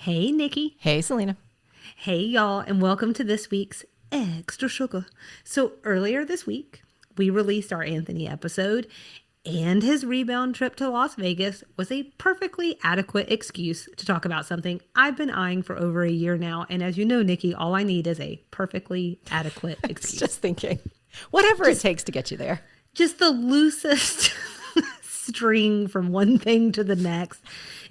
Hey, Nikki. Hey, Salina. Hey, y'all, and welcome to this week's Extra Sugar. So earlier this week, we released our Anthony episode, and his rebound trip to Las Vegas was a perfectly adequate excuse to talk about something I've been eyeing for over a year now. And as you know, Nikki, all I need is a perfectly adequate excuse. Just thinking, whatever it takes to get you there. Just the loosest string from one thing to the next.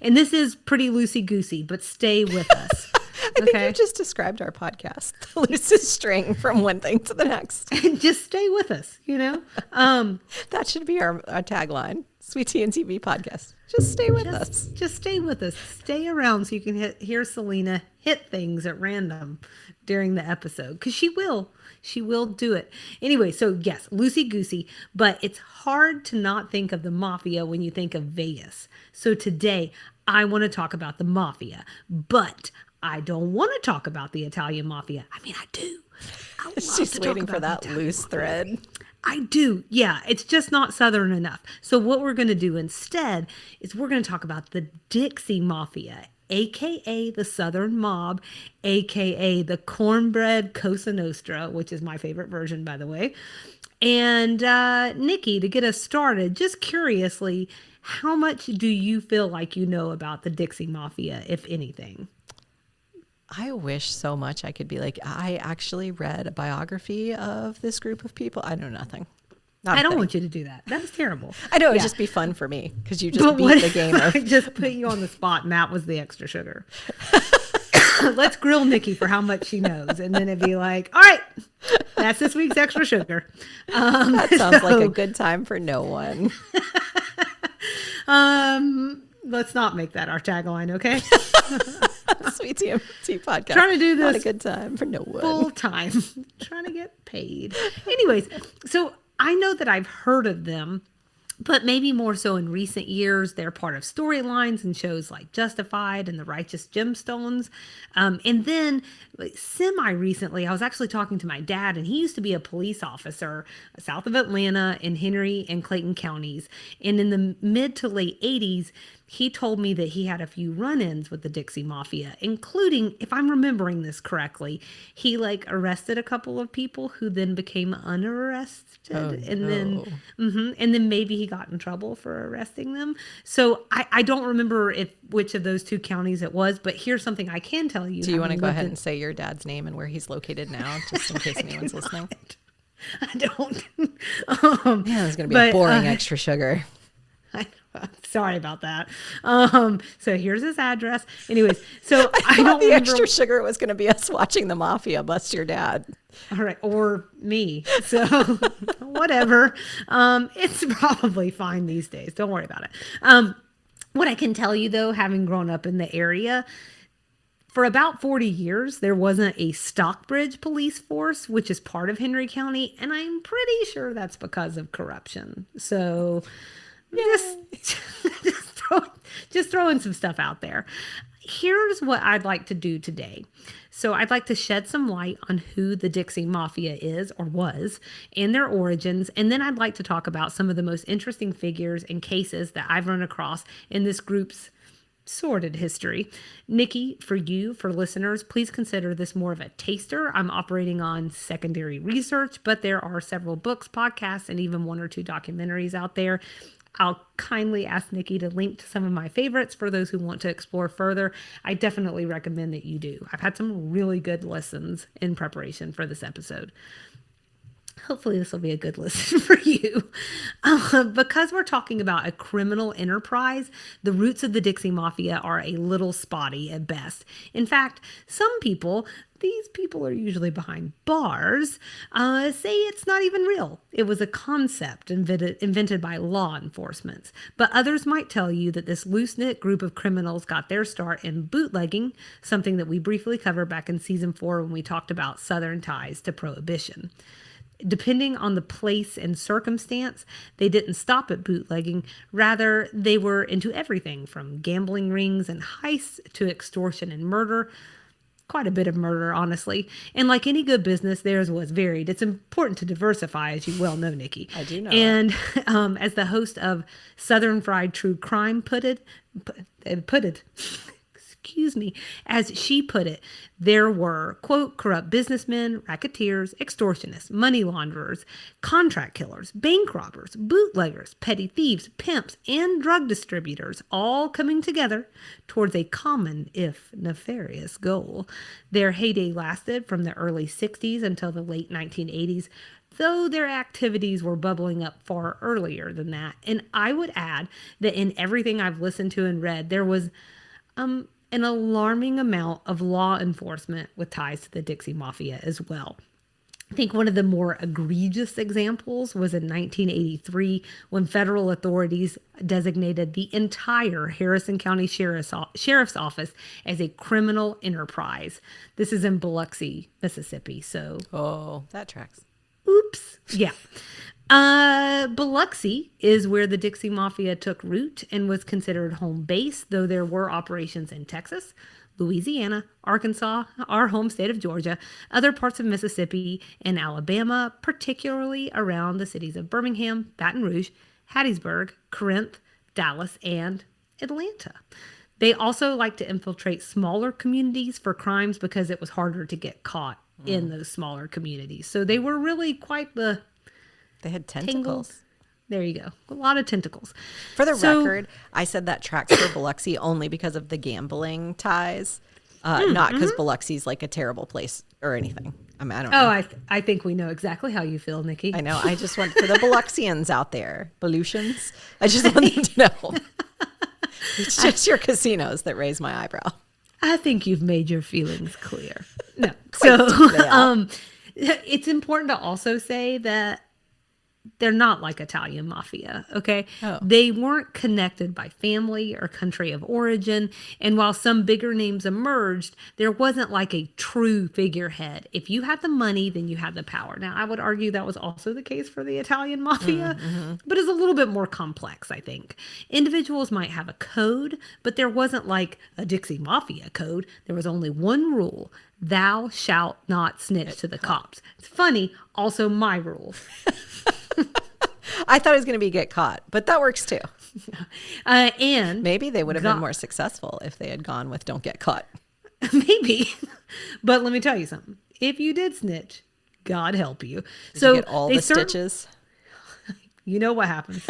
And this is pretty loosey-goosey, but stay with us. I think you just described our podcast. The loosest string from one thing to the next. And just stay with us, you know? That should be our tagline. Sweet Tea and TV podcast. Just stay with us. Just stay with us. Stay around so you can hear Salina hit things at random during the episode. Because she will. She will do it. Anyway, so yes, loosey-goosey, but it's hard to not think of the Mafia when you think of Vegas. So today, I want to talk about the Mafia, but I don't want to talk about the Italian Mafia. I mean, I do. She's waiting for that loose thread. I do. Yeah, it's just not Southern enough. So what we're going to do instead is we're going to talk about the Dixie Mafia, a.k.a. the Southern Mob, a.k.a. the Cornbread Cosa Nostra, which is my favorite version, by the way. And Nikki, to get us started, just curiously, how much do you feel like you know about the Dixie Mafia, if anything? I wish so much I could be like, I actually read a biography of this group of people. I know nothing. I don't want you to do that. That is terrible. I know, it would just be fun for me because you just beat the game of... I just put you on the spot and that was the extra sugar. Let's grill Nikki for how much she knows. And then it'd be like, all right, that's this week's extra sugar. That sounds like a good time for no one. Let's not make that our tagline, okay? Sweet Tea podcast. Trying to do this not a good time for no one. Full time. Trying to get paid. Anyways, so I know that I've heard of them, but maybe more so in recent years. They're part of storylines and shows like Justified and The Righteous Gemstones. And then semi-recently, I was actually talking to my dad, and he used to be a police officer south of Atlanta in Henry and Clayton counties. And in the mid to late 80s, he told me that he had a few run-ins with the Dixie Mafia, including, if I'm remembering this correctly, he arrested a couple of people who then became unarrested. And then maybe he got in trouble for arresting them. So I don't remember which of those two counties it was, but here's something I can tell you. Do you want to go ahead and say your dad's name and where he's located now, just in case anyone's listening? I don't. Yeah, it's going to be a boring extra sugar. Sorry about that. So here's his address. Anyways, so I thought the extra sugar was going to be us watching the Mafia bust your dad. All right, or me. So whatever. It's probably fine these days. Don't worry about it. What I can tell you though, having grown up in the area, for about 40 years, there wasn't a Stockbridge police force, which is part of Henry County, and I'm pretty sure that's because of corruption. So just throwing some stuff out there. Here's what I'd like to do today. So I'd like to shed some light on who the Dixie Mafia is or was and their origins. And then I'd like to talk about some of the most interesting figures and cases that I've run across in this group's sordid history. Nikki, for listeners, please consider this more of a taster. I'm operating on secondary research, but there are several books, podcasts, and even one or two documentaries out there. I'll kindly ask Nikki to link to some of my favorites for those who want to explore further. I definitely recommend that you do. I've had some really good listens in preparation for this episode. Hopefully this will be a good listen for you. Because we're talking about a criminal enterprise, the roots of the Dixie Mafia are a little spotty at best. In fact, these people are usually behind bars, say it's not even real. It was a concept invented by law enforcement. But others might tell you that this loose-knit group of criminals got their start in bootlegging, something that we briefly covered back in season 4 when we talked about Southern ties to prohibition. Depending on the place and circumstance, they didn't stop at bootlegging. Rather, they were into everything from gambling rings and heists to extortion and murder. Quite a bit of murder, honestly. And like any good business, theirs was varied. It's important to diversify, as you well know, Nikki. I do know. And as the host of Southern Fried True Crime put it, excuse me, as she put it, there were, quote, corrupt businessmen, racketeers, extortionists, money launderers, contract killers, bank robbers, bootleggers, petty thieves, pimps, and drug distributors, all coming together towards a common, if nefarious, goal. Their heyday lasted from the early 60s until the late 1980s, though their activities were bubbling up far earlier than that. And I would add that in everything I've listened to and read, there was an alarming amount of law enforcement with ties to the Dixie Mafia as well. I think one of the more egregious examples was in 1983 when federal authorities designated the entire Harrison County Sheriff's Office as a criminal enterprise. This is in Biloxi, Mississippi. So, Oh, that tracks. oops. Yeah. Biloxi is where the Dixie Mafia took root and was considered home base, though there were operations in Texas, Louisiana, Arkansas, our home state of Georgia, other parts of Mississippi, and Alabama, particularly around the cities of Birmingham, Baton Rouge, Hattiesburg, Corinth, Dallas, and Atlanta. They also like to infiltrate smaller communities for crimes because it was harder to get caught in those smaller communities. So they were really quite the... They had tentacles. Tangled. There you go. A lot of tentacles. For the record, I said that tracks for Biloxi only because of the gambling ties, not because Biloxi's like a terrible place or anything. I mean, I don't know. I think we know exactly how you feel, Nikki. I know. I just want for the Biloxians out there, Belusians. I just want them to know. It's just your casinos that raise my eyebrow. I think you've made your feelings clear. No. So it's important to also say that they're not like Italian mafia, okay? Oh. They weren't connected by family or country of origin. And while some bigger names emerged, there wasn't like a true figurehead. If you had the money, then you had the power. Now, I would argue that was also the case for the Italian mafia, but it's a little bit more complex, I think. Individuals might have a code, but there wasn't like a Dixie Mafia code. There was only one rule. Thou shalt not snitch to the cops. It's funny, also my rule. I thought it was going to be get caught, but that works too. And maybe they would have been more successful if they had gone with don't get caught. Maybe. But let me tell you something. If you did snitch, God help you. Did So you get all the stitches? You know what happens.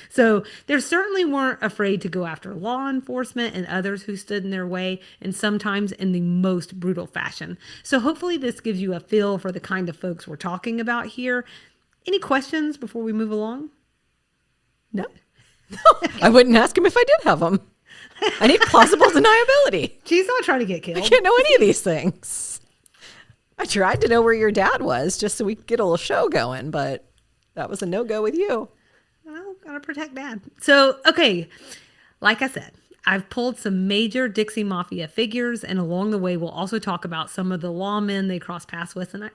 So they certainly weren't afraid to go after law enforcement and others who stood in their way, and sometimes in the most brutal fashion. So hopefully this gives you a feel for the kind of folks we're talking about here. Any questions before we move along? No? I wouldn't ask him if I did have them. I need plausible deniability. She's not trying to get killed. I can't know any of these things. I tried to know where your dad was just so we could get a little show going, but that was a no-go with you. Well, gotta protect Dad. So, okay, like I said, I've pulled some major Dixie Mafia figures, and along the way, we'll also talk about some of the lawmen they cross paths with, and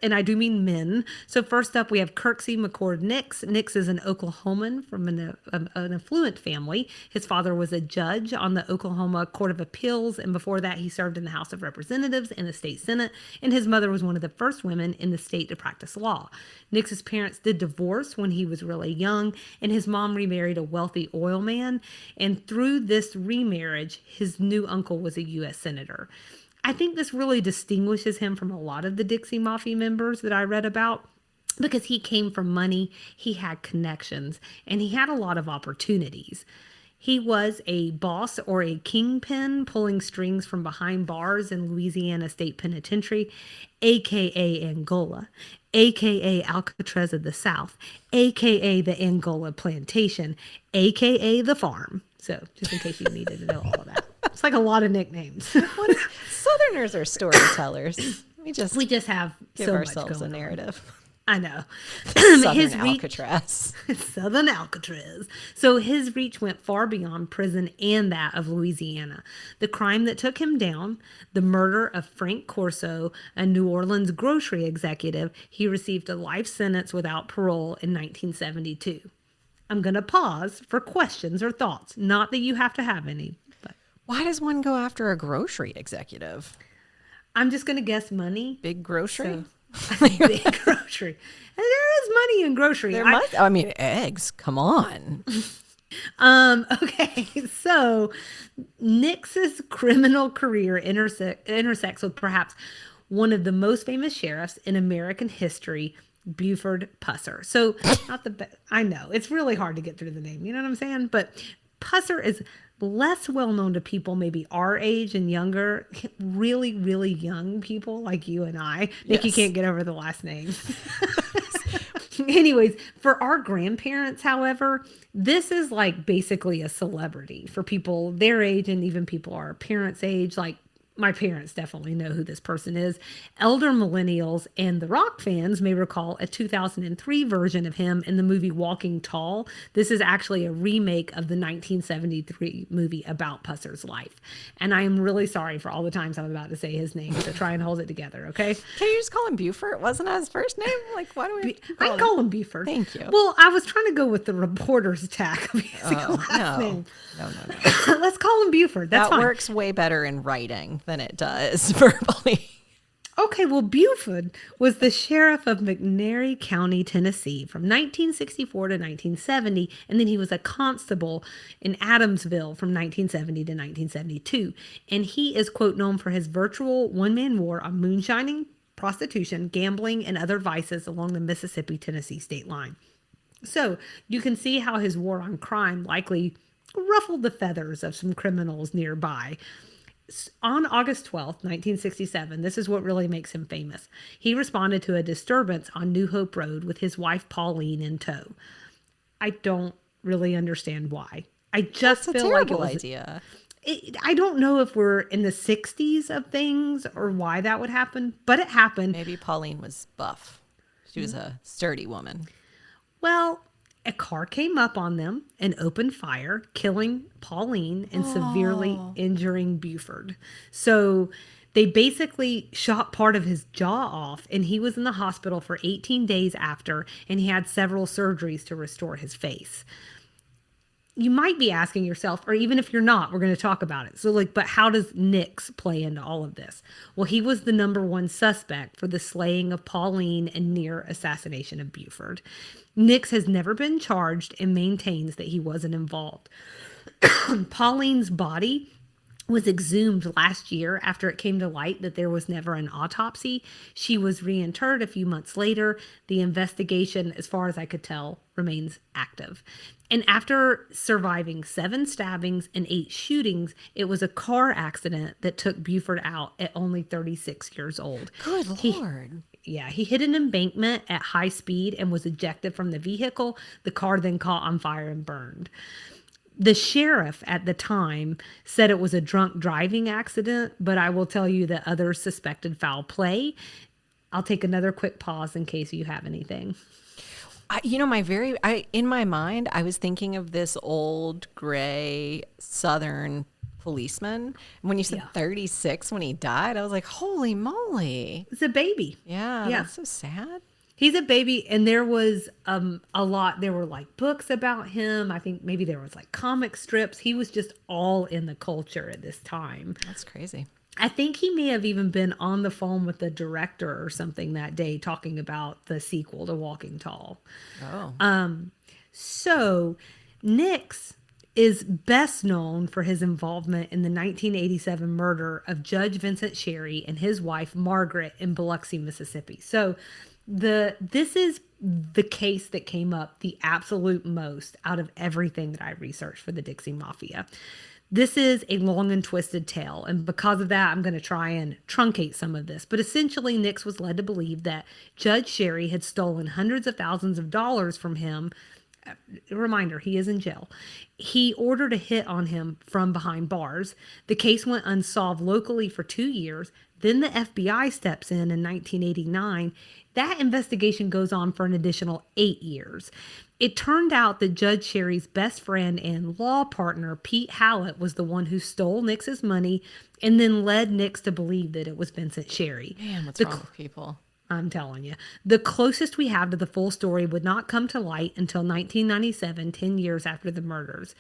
and I do mean men. So first up, we have Kirksey McCord Nix. Nix is an Oklahoman from an affluent family. His father was a judge on the Oklahoma Court of Appeals, and before that, he served in the House of Representatives and the state Senate, and his mother was one of the first women in the state to practice law. Nix's parents did divorce when he was really young, and his mom remarried a wealthy oil man, and through this remarriage, his new uncle was a U.S. senator. I think this really distinguishes him from a lot of the Dixie Mafia members that I read about because he came from money, he had connections, and he had a lot of opportunities. He was a boss or a kingpin pulling strings from behind bars in Louisiana State Penitentiary, a.k.a. Angola, a.k.a. Alcatraz of the South, a.k.a. the Angola Plantation, a.k.a. the farm. So just in case you needed to know all of that. It's like a lot of nicknames. Southerners are storytellers. We just have give so ourselves much a going narrative. on. I know. Southern Alcatraz. Southern Alcatraz. So his reach went far beyond prison and that of Louisiana. The crime that took him down, the murder of Frank Corso, a New Orleans grocery executive, he received a life sentence without parole in 1972. I'm going to pause for questions or thoughts. Not that you have to have any. But why does one go after a grocery executive? I'm just going to guess money. Big grocery? Big grocery. And there is money in grocery. I mean, eggs. Come on. Okay, so Nix's criminal career intersects with perhaps one of the most famous sheriffs in American history, Buford Pusser. So, not the best. I know it's really hard to get through the name. You know what I'm saying? But Pusser is less well known to people maybe our age and younger, really, really young people like you and I. Nikki Yes. can't get over the last name. Anyways, for our grandparents, however, this is like basically a celebrity for people their age and even people our parents' age. Like my parents definitely know who this person is. Elder millennials and the rock fans may recall a 2003 version of him in the movie Walking Tall. This is actually a remake of the 1973 movie about Pusser's life. And I am really sorry for all the times I'm about to say his name, so try and hold it together, okay? Can you just call him Buford? Wasn't that his first name? Like, why do we have to I can call him Buford. Thank you. Well, I was trying to go with the reporter's tack of his last name. No. Let's call him Buford. That's That fine. works way better in writing than it does verbally. Okay, well, Buford was the sheriff of McNairy County, Tennessee from 1964 to 1970, and then he was a constable in Adamsville from 1970 to 1972. And he is, quote, known for his virtual one-man war on moonshining, prostitution, gambling, and other vices along the Mississippi-Tennessee state line. So you can see how his war on crime likely ruffled the feathers of some criminals nearby. On August 12th, 1967, this is what really makes him famous. He responded to a disturbance on New Hope Road with his wife Pauline in tow. I don't really understand why. I just That's a feel like it terrible was idea. I don't know if we're in the 60s of things or why that would happen, but it happened. Maybe Pauline was buff. She was a sturdy woman. Well, a car came up on them and opened fire, killing Pauline and severely injuring Buford. So they basically shot part of his jaw off, and he was in the hospital for 18 days after, and he had several surgeries to restore his face. You might be asking yourself, or even if you're not, we're going to talk about it. So, but how does Nix play into all of this? Well, he was the number one suspect for the slaying of Pauline and near assassination of Buford. Nix has never been charged and maintains that he wasn't involved. Pauline's body was exhumed last year after it came to light that there was never an autopsy. She was reinterred a few months later. The investigation, as far as I could tell, remains active. And after surviving 7 stabbings and 8 shootings, it was a car accident that took Buford out at only 36 years old. Good Lord. He hit an embankment at high speed and was ejected from the vehicle. The car then caught on fire and burned. The sheriff at the time said it was a drunk driving accident, but I will tell you that others suspected foul play. I'll take another quick pause in case you have anything. In my mind, I was thinking of this old gray Southern policeman. When you said 36 when he died, I was like, holy moly. It's a baby. Yeah, that's so sad. He's a baby, and there was a lot. There were like books about him. I think maybe there was like comic strips. He was just all in the culture at this time. That's crazy. I think he may have even been on the phone with the director or something that day talking about the sequel to Walking Tall. Oh. So Nix is best known for his involvement in the 1987 murder of Judge Vincent Sherry and his wife Margaret in Biloxi, Mississippi. So this is the case that came up the absolute most out of everything that I researched for the Dixie Mafia. This is a long and twisted tale, and because of that, I'm going to try and truncate some of this. But essentially, Nix was led to believe that Judge Sherry had stolen hundreds of thousands of dollars from him. A reminder, he is in jail. He ordered a hit on him from behind bars. The case went unsolved locally for 2 years. Then the FBI steps in 1989. That investigation goes on for an additional 8 years. It turned out that Judge Sherry's best friend and law partner, Pete Hallett, was the one who stole Nix's money and then led Nix to believe that it was Vincent Sherry. Man, what's wrong with people? I'm telling you. The closest we have to the full story would not come to light until 1997, 10 years after the murders.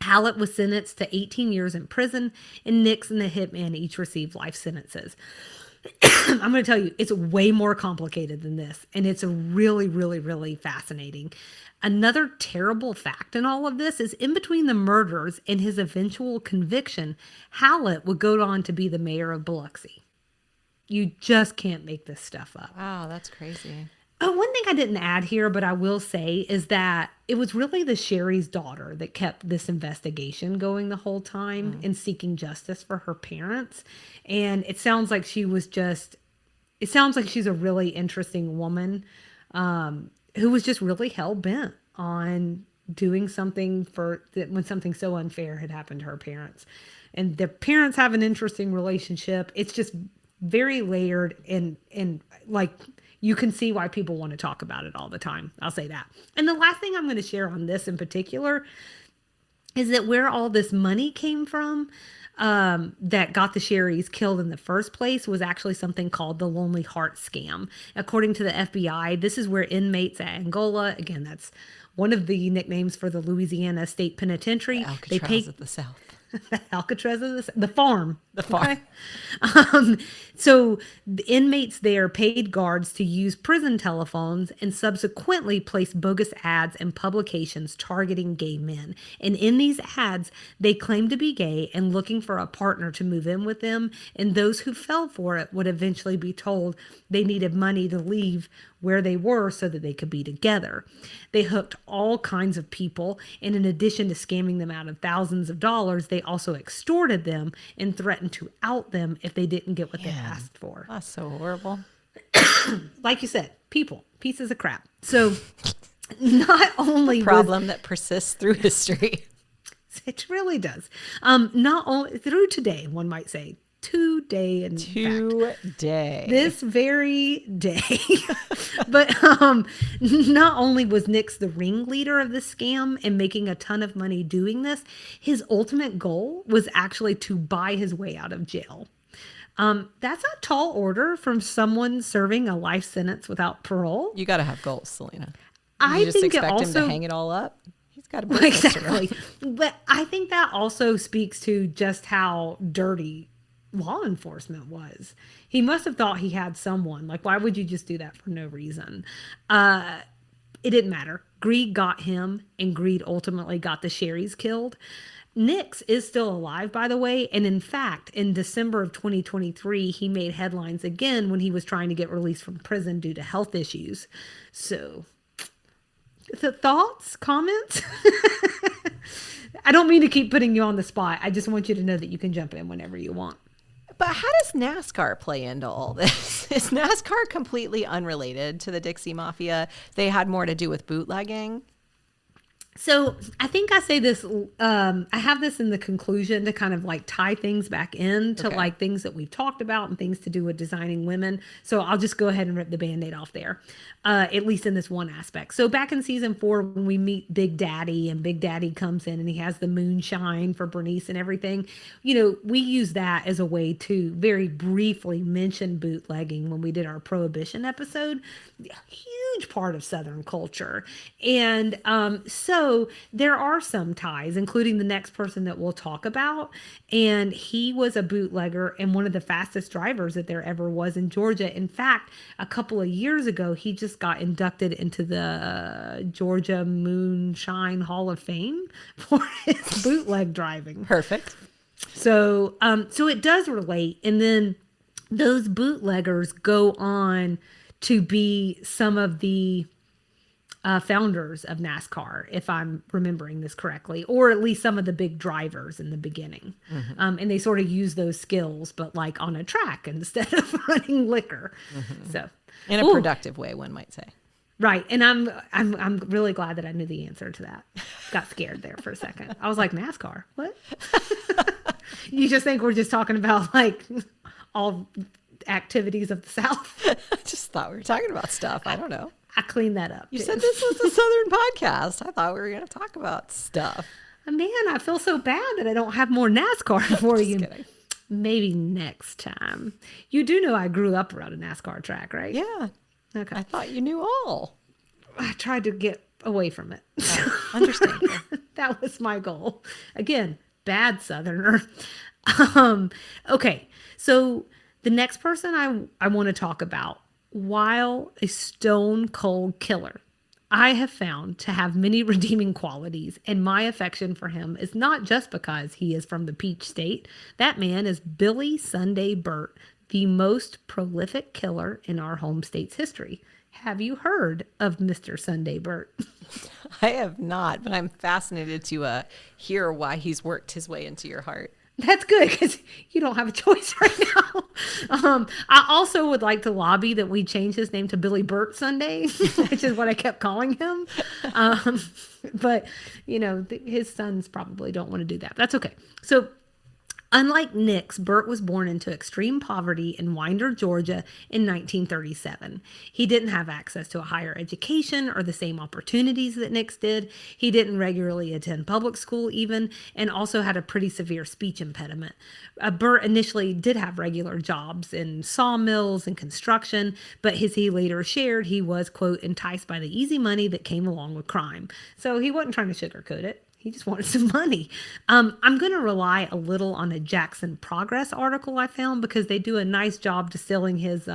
Hallett was sentenced to 18 years in prison, and Nix and the hitman each received life sentences. I'm going to tell you, it's way more complicated than this. And it's really, really, really fascinating. Another terrible fact in all of this is in between the murders and his eventual conviction, Hallett would go on to be the mayor of Biloxi. You just can't make this stuff up. Wow, that's crazy. One thing I didn't add here, but I will say, is that it was really the Sherry's daughter that kept this investigation going the whole time and seeking justice for her parents. And it sounds like she's a really interesting woman who was just really hell bent on doing something when something so unfair had happened to her parents. And their parents have an interesting relationship. It's just very layered and like, you can see why people want to talk about it all the time. I'll say that. And the last thing I'm going to share on this in particular is that where all this money came from that got the Sherrys killed in the first place was actually something called the Lonely Heart Scam. According to the FBI, this is where inmates at Angola, again, that's one of the nicknames for the Louisiana State Penitentiary. The Alcatraz of the South. Alcatraz of the farm. The farm. Okay? So the inmates there paid guards to use prison telephones and subsequently placed bogus ads in publications targeting gay men. And in these ads, they claimed to be gay and looking for a partner to move in with them. And those who fell for it would eventually be told they needed money to leave where they were so that they could be together. They hooked all kinds of people, and in addition to scamming them out of thousands of dollars, they also extorted them and threatened to out them if they didn't get what they asked for. That's so horrible. Like you said, pieces of crap. So not only a problem that persists through history. It really does. Not only through today, one might say. Today. This very day. But not only was Nix the ringleader of this scam and making a ton of money doing this, his ultimate goal was actually to buy his way out of jail. That's a tall order from someone serving a life sentence without parole. You got to have goals, Salina. I just think expect it also him to hang it all up. He's got a business exactly. to run. But I think that also speaks to just how dirty law enforcement was. He must have thought he had someone. Like, why would you just do that for no reason? It didn't matter. Greed got him, and greed ultimately got the Sherrys killed. Nix is still alive, by the way. And in fact, in December of 2023, he made headlines again when he was trying to get released from prison due to health issues. So, the thoughts, comments? I don't mean to keep putting you on the spot. I just want you to know that you can jump in whenever you want. But how does NASCAR play into all this? Is NASCAR completely unrelated to the Dixie Mafia? They had more to do with bootlegging? So I think I say this, I have this in the conclusion to kind of like tie things back into like things that we've talked about and things to do with designing women. So I'll just go ahead and rip the Band-Aid off there, at least in this one aspect. So back in season 4, when we meet Big Daddy and Big Daddy comes in and he has the moonshine for Bernice and everything, you know, we use that as a way to very briefly mention bootlegging when we did our Prohibition episode. A huge part of Southern culture. And so there are some ties, including the next person that we'll talk about. And he was a bootlegger and one of the fastest drivers that there ever was in Georgia. In fact, a couple of years ago, he just got inducted into the Georgia Moonshine Hall of Fame for his bootleg driving. Perfect. So, so it does relate. And then those bootleggers go on to be some of the founders of NASCAR, if I'm remembering this correctly, or at least some of the big drivers in the beginning. Mm-hmm. And they sort of use those skills, but like on a track instead of running liquor. Mm-hmm. So in a productive way, one might say. Right. And I'm really glad that I knew the answer to that. Got scared there for a second. I was like, NASCAR? What? You just think we're just talking about like all activities of the South? I just thought we were talking about stuff. I don't know. I cleaned that up. You said this was a Southern podcast. I thought we were going to talk about stuff. Man, I feel so bad that I don't have more NASCAR for you. Kidding. Maybe next time. You do know I grew up around a NASCAR track, right? Yeah. Okay. I thought you knew all. I tried to get away from it. Understandable. That was my goal. Again, bad Southerner. Okay. So The next person I want to talk about, while a stone cold killer, I have found to have many redeeming qualities, and my affection for him is not just because he is from the Peach State. That man is Billy Sunday Burt, the most prolific killer in our home state's history. Have you heard of Mr. Sunday Burt? I have not, but I'm fascinated to hear why he's worked his way into your heart. That's good because you don't have a choice right now. I also would like to lobby that we change his name to Billy Burt Sunday, which is what I kept calling him. But, his sons probably don't want to do that. That's okay. So, unlike Nix, Burt was born into extreme poverty in Winder, Georgia in 1937. He didn't have access to a higher education or the same opportunities that Nix did. He didn't regularly attend public school even, and also had a pretty severe speech impediment. Burt initially did have regular jobs in sawmills and construction, but as he later shared, he was, quote, enticed by the easy money that came along with crime. So he wasn't trying to sugarcoat it. He just wanted some money. I'm going to rely a little on a Jackson Progress article I found because they do a nice job distilling his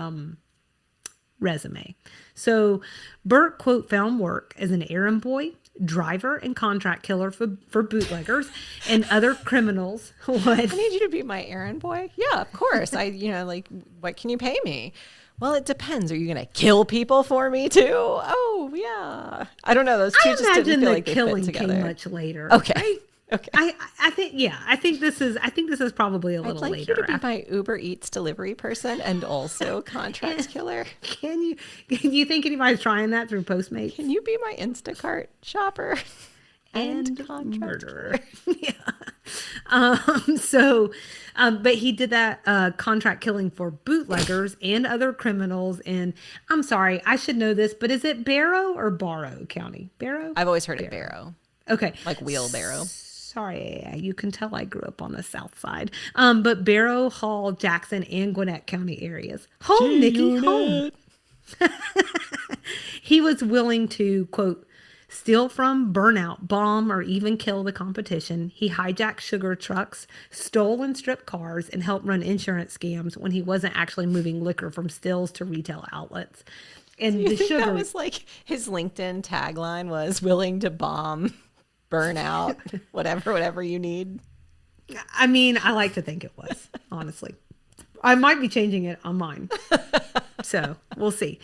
resume. So Burt, quote, found work as an errand boy, driver, and contract killer for bootleggers and other criminals. I need you to be my errand boy. Yeah, of course. What can you pay me? Well, it depends. Are you going to kill people for me too? Oh, yeah. I don't know. Those two just didn't feel like they fit together. I imagine the killing came much later. Okay. Right? Okay. I think this is probably a little later. I'd like you to be my Uber Eats delivery person and also contract killer. Can you think anybody's trying that through Postmates? Can you be my Instacart shopper and contract murderer? Yeah. But he did that contract killing for bootleggers and other criminals in, I'm sorry, I should know this, but is it Barrow or Barrow County? Barrow? I've always heard it Barrow. Okay. Like wheelbarrow. Sorry, you can tell I grew up on the south side. But Barrow, Hall, Jackson, and Gwinnett County areas. Home, Nikki, home. He was willing to, quote, steal from, burn out, bomb, or even kill the competition. He hijacked sugar trucks, stole and stripped cars, and helped run insurance scams when he wasn't actually moving liquor from stills to retail outlets. And so you think that was like his LinkedIn tagline was willing to bomb, burn out, whatever you need? I mean, I like to think it was, honestly. I might be changing it on mine. So we'll see.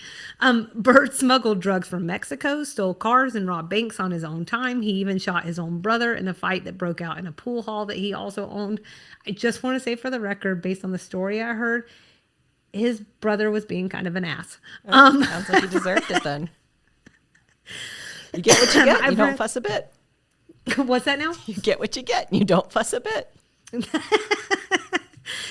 Burt smuggled drugs from Mexico, stole cars, and robbed banks on his own time. He even shot his own brother in a fight that broke out in a pool hall that he also owned. I just want to say for the record, based on the story I heard, his brother was being kind of an ass. Sounds like he deserved it then. You get what you get. You don't fuss a bit. What's that now? You get what you get. You don't fuss a bit.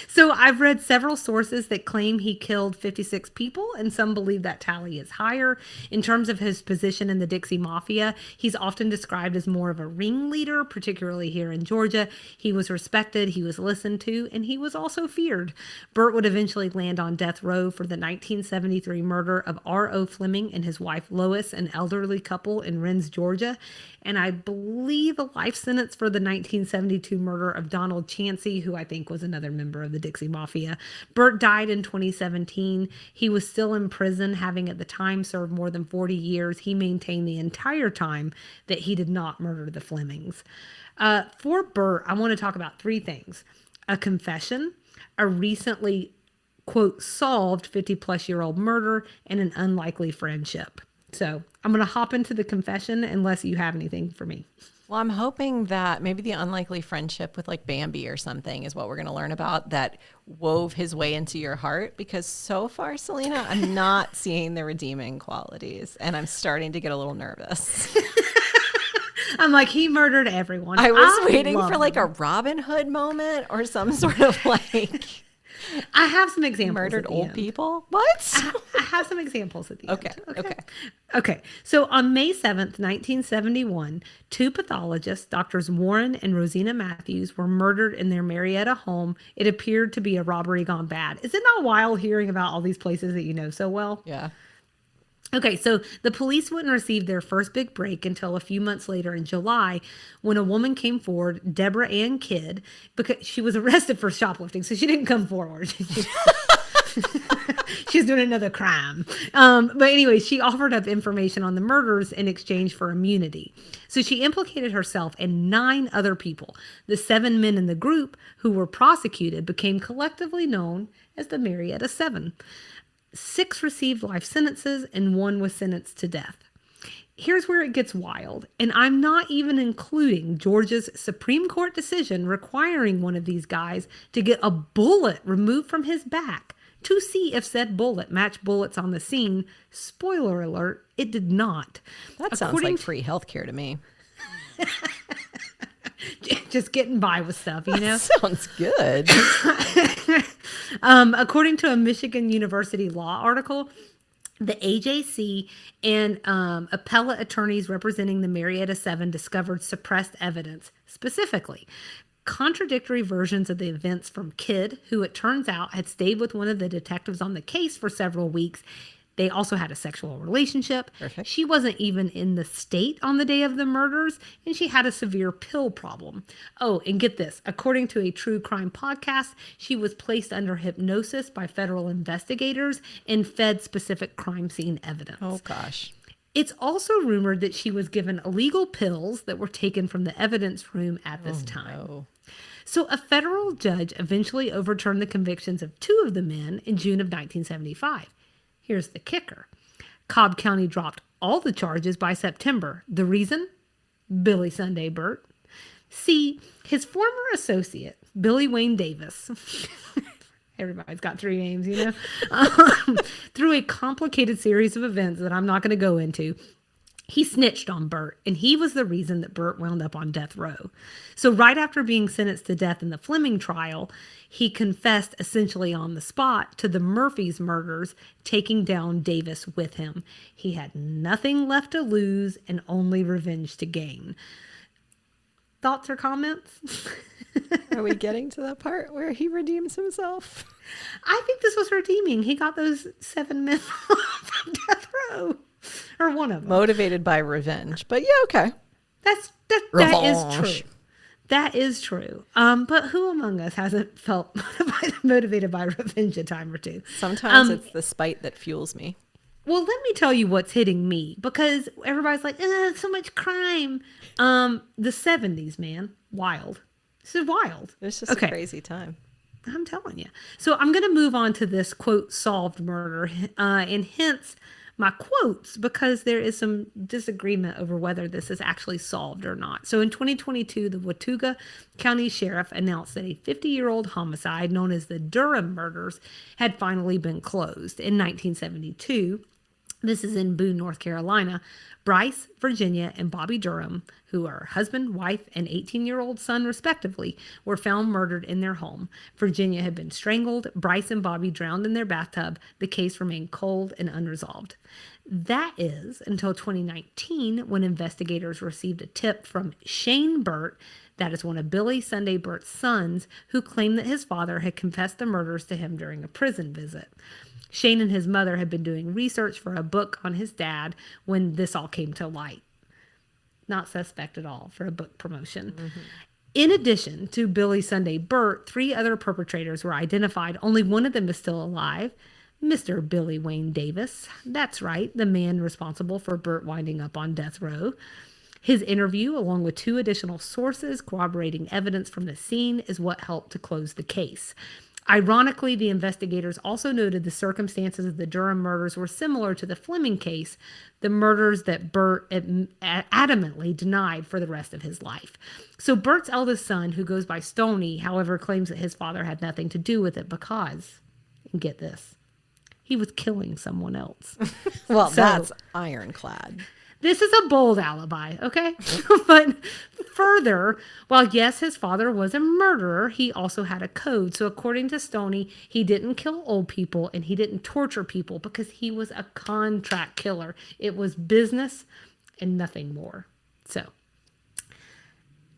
So I've read several sources that claim he killed 56 people, and some believe that tally is higher. In terms of his position in the Dixie Mafia, he's often described as more of a ringleader, particularly here in Georgia. He was respected, he was listened to, and he was also feared. Burt would eventually land on death row for the 1973 murder of R.O. Fleming and his wife Lois, an elderly couple in Rennes, Georgia. And I believe a life sentence for the 1972 murder of Donald Chancey, who I think was another member of the Dixie Mafia. Burt died in 2017. He was still in prison, having at the time served more than 40 years. He maintained the entire time that he did not murder the Flemings. For Burt, I want to talk about three things: a confession, a recently, quote, solved 50-plus-year-old murder, and an unlikely friendship. So I'm going to hop into the confession unless you have anything for me. Well, I'm hoping that maybe the unlikely friendship with like Bambi or something is what we're going to learn about that wove his way into your heart, because so far, Salina, I'm not seeing the redeeming qualities and I'm starting to get a little nervous. I'm like, he murdered everyone. I was waiting for like a Robin Hood moment or some sort of like... I have some examples. Murdered old people? What? I have some examples at the end. Okay. So on May 7th, 1971, two pathologists, Doctors Warren and Rosina Matthews, were murdered in their Marietta home. It appeared to be a robbery gone bad. Is it not wild hearing about all these places that you know so well? Yeah. Okay, so the police wouldn't receive their first big break until a few months later in July, when a woman came forward, Deborah Ann Kidd, because she was arrested for shoplifting, so she didn't come forward. She's doing another crime. But anyway, she offered up information on the murders in exchange for immunity. So she implicated herself and 9 other people. The 7 men in the group who were prosecuted became collectively known as the Marietta Seven. 6 received life sentences and 1 was sentenced to death. Here's where it gets wild, and I'm not even including Georgia's Supreme Court decision requiring one of these guys to get a bullet removed from his back to see if said bullet matched bullets on the scene. Spoiler alert, it did not. That sounds like free healthcare to me. Just getting by with stuff, you know? Sounds good. According to a Michigan University law article, the AJC and appellate attorneys representing the Marietta Seven discovered suppressed evidence, specifically contradictory versions of the events from Kidd, who it turns out had stayed with one of the detectives on the case for several weeks. They also had a sexual relationship. Perfect. She wasn't even in the state on the day of the murders, and she had a severe pill problem. Oh, and get this. According to a true crime podcast, she was placed under hypnosis by federal investigators and fed specific crime scene evidence. Oh, gosh. It's also rumored that she was given illegal pills that were taken from the evidence room at this time. No. So a federal judge eventually overturned the convictions of 2 of the men in June of 1975. Here's the kicker. Cobb County dropped all the charges by September. The reason? Billy Sunday Burt. See, his former associate, Billy Wayne Davis, everybody's got 3 names, you know, through a complicated series of events that I'm not going to go into, he snitched on Burt, and he was the reason that Burt wound up on death row. So right after being sentenced to death in the Fleming trial, he confessed essentially on the spot to the Murphys murders, taking down Davis with him. He had nothing left to lose and only revenge to gain. Thoughts or comments? Are we getting to that part where he redeems himself? I think this was redeeming. He got those 7 men from death row. Or one of them. Motivated by revenge. But yeah, okay. That is true. That is true. But who among us hasn't felt motivated by revenge a time or 2? Sometimes it's the spite that fuels me. Well, let me tell you what's hitting me, because everybody's like, so much crime. The 70s, man. Wild. This is wild. It's just a crazy time. I'm telling you. So I'm going to move on to this, quote, solved murder, and hence my quotes, because there is some disagreement over whether this is actually solved or not. So in 2022, the Watauga County Sheriff announced that a 50-year-old homicide known as the Durham murders had finally been closed. In 1972, this is in Boone, North Carolina, Bryce, Virginia, and Bobby Durham, who are husband, wife, and 18-year-old son, respectively, were found murdered in their home. Virginia had been strangled. Bryce and Bobby drowned in their bathtub. The case remained cold and unresolved. That is until 2019, when investigators received a tip from Shane Burt, that is one of Billy Sunday Burt's sons, who claimed that his father had confessed the murders to him during a prison visit. Shane and his mother had been doing research for a book on his dad when this all came to light. Not suspect at all for a book promotion. Mm-hmm. In addition to Billy Sunday Burt, 3 other perpetrators were identified. Only one of them is still alive, Mr. Billy Wayne Davis. That's right, the man responsible for Burt winding up on death row. His interview, along with 2 additional sources corroborating evidence from the scene, is what helped to close the case. Ironically, the investigators also noted the circumstances of the Durham murders were similar to the Fleming case, the murders that Burt adamantly denied for the rest of his life. So Burt's eldest son, who goes by Stoney, however, claims that his father had nothing to do with it because, and get this, he was killing someone else. Well, that's ironclad. This is a bold alibi, okay? But further, while yes, his father was a murderer, he also had a code. So according to Stoney, he didn't kill old people and he didn't torture people because he was a contract killer. It was business and nothing more. So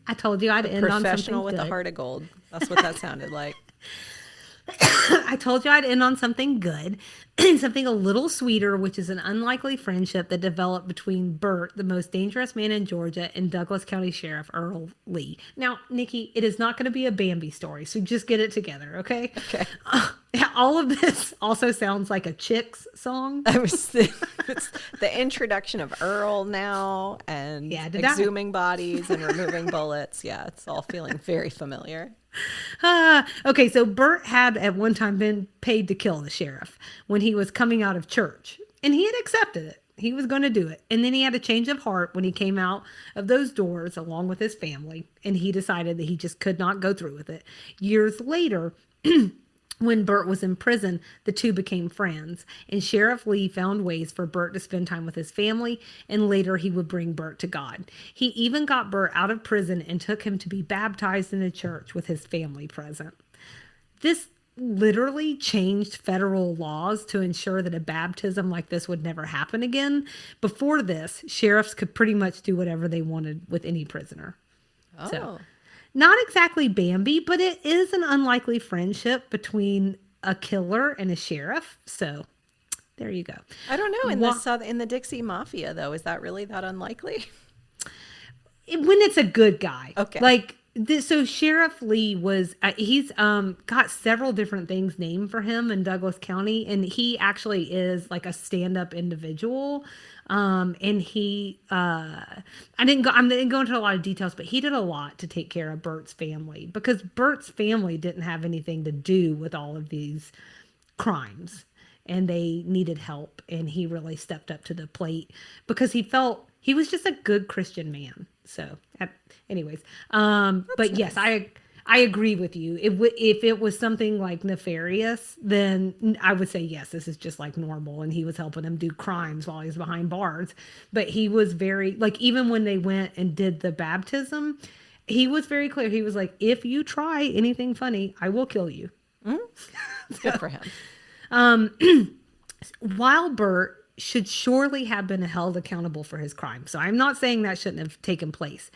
I told you I'd end on something professional with good. a heart of gold. That's what that sounded like. I told you I'd end on something good, something a little sweeter, which is an unlikely friendship that developed between Burt, the most dangerous man in Georgia, and Douglas County Sheriff Earl Lee. Now, Nikki, it is not going to be a Bambi story, so just get it together, okay? Okay. All of this also sounds like a Chicks song. It's the introduction of Earl now and Yeah, exhuming bodies and removing bullets. Yeah, it's all feeling very familiar. Okay, so Bert had at one time been paid to kill the sheriff when he was coming out of church, and he had accepted it. He was going to do it. And then he had a change of heart when he came out of those doors along with his family, and he decided that he just could not go through with it. Years later, when Bert was in prison, the two became friends, and Sheriff Lee found ways for Bert to spend time with his family, and later he would bring Bert to God. He even got Bert out of prison and took him to be baptized in a church with his family present. This literally changed federal laws to ensure that a baptism like this would never happen again. Before this, sheriffs could pretty much do whatever they wanted with any prisoner. Oh. So, not exactly Bambi, but it is an unlikely friendship between a killer and a sheriff. So, there you go. I don't know. In the Dixie Mafia, though, is that really that unlikely? When it's a good guy. Okay. Like, so Sheriff Lee was, he's got several different things named for him in Douglas County, and he actually is like a stand-up individual. And he, I didn't go into a lot of details, but he did a lot to take care of Bert's family, because Bert's family didn't have anything to do with all of these crimes, and they needed help. And he really stepped up to the plate because he felt he was just a good Christian man. So anyways, but nice. Yes, I agree with you. If it was something like nefarious, then I would say, yes, this is just like normal. And he was helping him do crimes while he was behind bars. But he was very, like, even when they went and did the baptism, he was very clear. He was like, if you try anything funny, I will kill you. Mm-hmm. Good for him. While Bert should surely have been held accountable for his crime. So I'm not saying that shouldn't have taken place.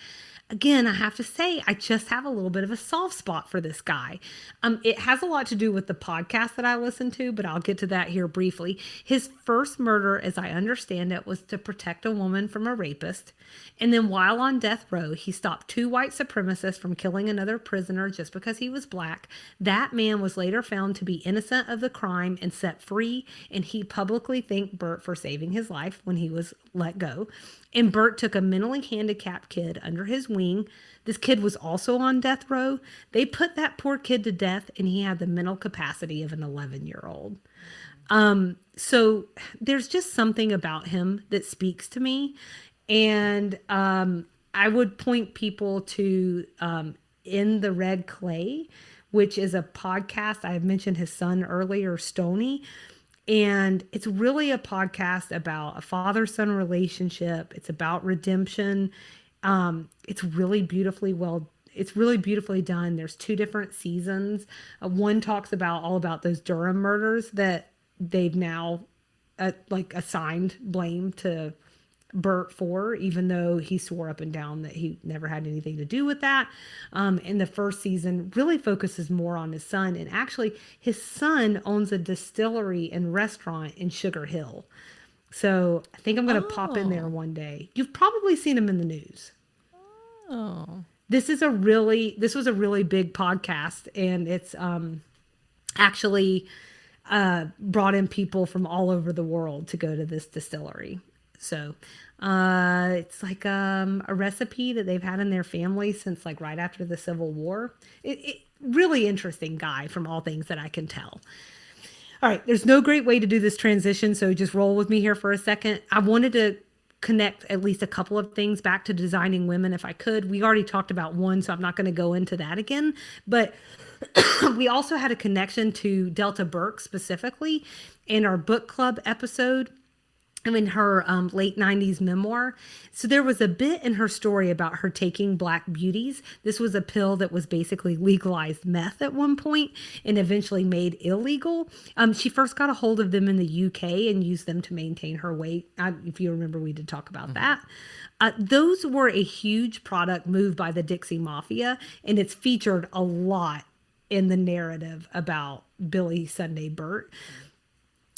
Again, I have to say, I just have a little bit of a soft spot for this guy. It has a lot to do with the podcast that I listened to, but I'll get to that here briefly. His first murder, as I understand it, was to protect a woman from a rapist. And then while on death row, he stopped two white supremacists from killing another prisoner just because he was black. That man was later found to be innocent of the crime and set free, and he publicly thanked Bert for saving his life when he was let go. And Bert took a mentally handicapped kid under his wing. This kid was also on death row. They put that poor kid to death, and he had the mental capacity of an 11-year-old. So there's just something about him that speaks to me. And I would point people to In the Red Clay, which is a podcast. I had mentioned his son earlier, Stoney. And it's really a podcast about a father-son relationship. It's about redemption. It's really beautifully done. There's 2 different seasons. One talks about all about those Durham murders that they've now assigned blame to Bert for, even though he swore up and down that he never had anything to do with that. And the first season really focuses more on his son. And actually, his son owns a distillery and restaurant in Sugar Hill. So I think I'm going to pop in there one day. You've probably seen him in the news. Oh. This was a really big podcast, and it's actually brought in people from all over the world to go to this distillery. So it's like a recipe that they've had in their family since like right after the Civil War. It really interesting guy from all things that I can tell. All right, there's no great way to do this transition, so just roll with me here for a second. I wanted to connect at least a couple of things back to Designing Women if I could. We already talked about one, so I'm not going to go into that again. But we also had a connection to Delta Burke specifically in our book club episode. In her late 90s memoir. So there was a bit in her story about her taking Black Beauties. This was a pill that was basically legalized meth at one point and eventually made illegal. She first got a hold of them in the UK and used them to maintain her weight. If you remember, we did talk about that. Those were a huge product move by the Dixie Mafia, and it's featured a lot in the narrative about Billy Sunday Burt,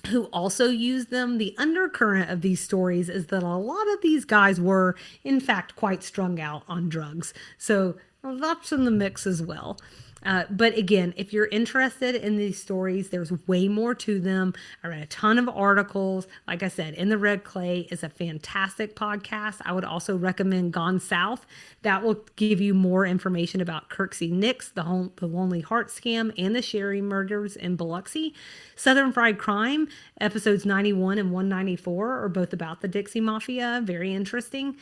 who also used them. The undercurrent of these stories is that a lot of these guys were, in fact, quite strung out on drugs. So that's in the mix as well. But again, if you're interested in these stories, there's way more to them. I read a ton of articles. Like I said, In the Red Clay is a fantastic podcast. I would also recommend Gone South. That will give you more information about Kirksey Nix, the Lonely Heart scam, and the Sherry murders in Biloxi. Southern Fried Crime, episodes 91 and 194 are both about the Dixie Mafia. Very interesting.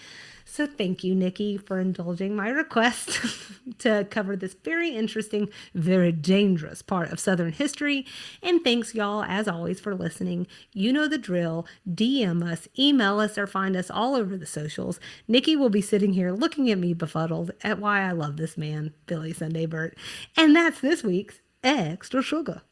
So thank you, Nikki, for indulging my request to cover this very interesting, very dangerous part of Southern history. And thanks, y'all, as always, for listening. You know the drill. DM us, email us, or find us all over the socials. Nikki will be sitting here looking at me befuddled at why I love this man, Billy Sunday Burt. And that's this week's Extra Sugar.